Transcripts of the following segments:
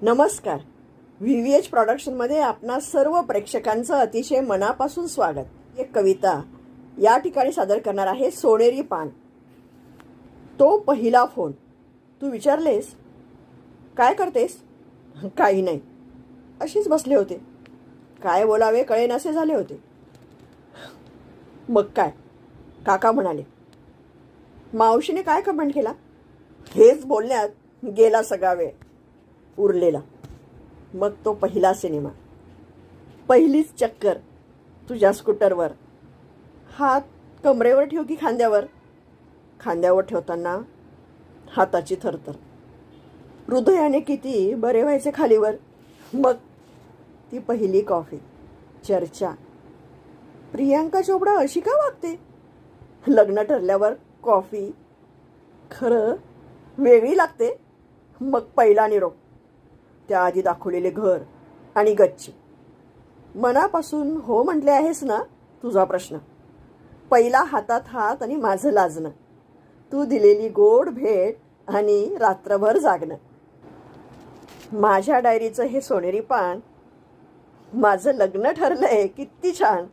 नमस्कार. VVH प्रोडक्शनमध्ये आपणा सर्व प्रेक्षकांचं अतिशय मनापासून स्वागत. एक कविता या ठिकाणी सादर करणार आहे. सोनेरी पान. तो पहिला फोन. तू विचारलेस काय करतेस? काही नाही, अशीच बसले होते. काय बोलावे कळेनासे झाले होते. मग काय, काका म्हणाले. मावशीने काय कमेंट केला? हेच बोलण्यात गेला सगळा वेळ उरलेला. मग तो पहिला सिनेमा, पहिलीच चक्कर तुझ्या स्कूटरवर. हात कमरेवर ठेव की खांद्यावर? खांद्यावर ठेवताना हाताची थरथर. हृदयाने किती बरे व्हायचे खालीवर. मग ती पहिली कॉफी. चर्चा, प्रियांका चोपडा अशी का वागते? लग्न ठरल्यावर कॉफी खरं वेगळी लागते. मग पहिला निरोप, त्याआधी दाखवलेले घर आणि गच्ची. मनापासून हो म्हटले आहेस ना? तुझा प्रश्न. पहिला हातात हात आणि माझं लाजणं. तू दिलेली गोड भेट आणि रात्रभर जागणं. माझ्या डायरीचं हे सोनेरी पान. माझं लग्न ठरलंय किती छान.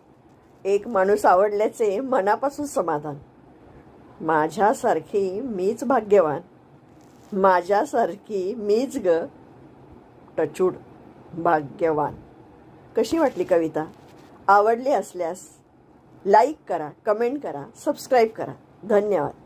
एक माणूस आवडल्याचे मनापासून समाधान. माझ्यासारखी मीच भाग्यवान. माझ्यासारखी मीच ग टचूड भाग्यवान. कशी वाटली कविता? आवडली असल्यास लाईक करा, कमेंट करा, सबस्क्राईब करा. धन्यवाद.